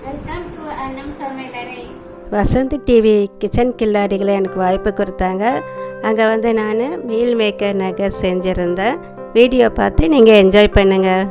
Welcome to அன்னம் சமையலறை. Vasanth TV kitchen கில்லாடிகளை எனக்கு வாய்ப்பு கொடுத்தாங்க. அங்கே வந்து நான் மீல் மேக்கர் நகர் செஞ்சுருந்தேன். வீடியோ பார்த்து நீங்கள் என்ஜாய் பண்ணுங்கள்.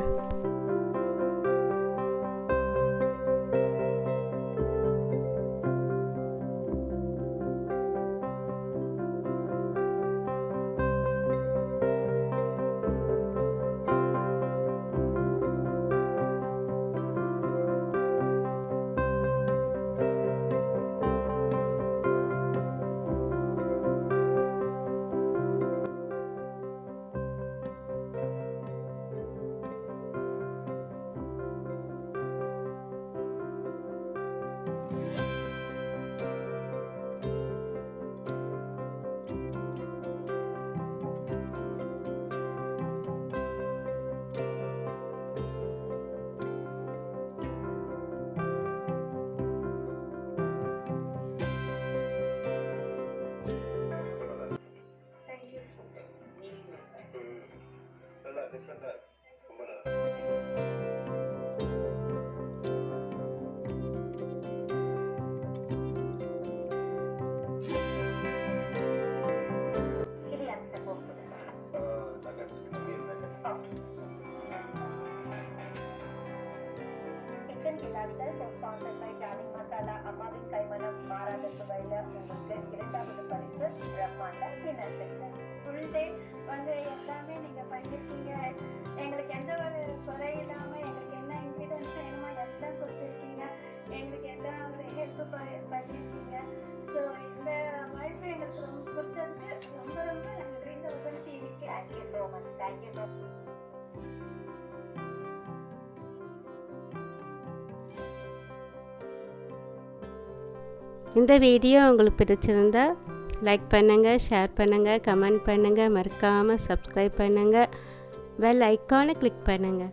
Kiladigal co-founded by Jani Masala, அம்மாவின் கைமணம் மாறாத சுவையில உங்களுக்கு இரண்டாவது பரிசு பிரம்மாண்ட டின்னர் செக்ஷன். ஃபுல் டே வந்து எல்லாமே நீங்கள் பண்ணியிருக்கீங்க. எங்களுக்கு எந்த ஒரு குறை இல்லாமல் எங்களுக்கு என்ன இன்க்ரீடியன்ஸ் வேணுமோ எல்லாம் கொடுத்துருக்கீங்க. எங்களுக்கு எல்லாம் ஒரு ஹெல்ப் பண்ணியிருக்கீங்க. ஸோ இந்த வாய்ப்பு எங்களுக்கு ரொம்ப கொடுத்ததுக்கு ரொம்ப ரொம்ப நன்றி. இந்த வசந்த் டிவிக்கு thank you so much. Thank you so much. இந்த வீடியோ உங்களுக்கு பிடிச்சிருந்தா லைக் பண்ணுங்கள், ஷேர் பண்ணுங்கள், கமெண்ட் பண்ணுங்கள், மறக்காமல் சப்ஸ்கிரைப் பண்ணுங்கள், பெல் ஐக்கானை கிளிக் பண்ணுங்கள்.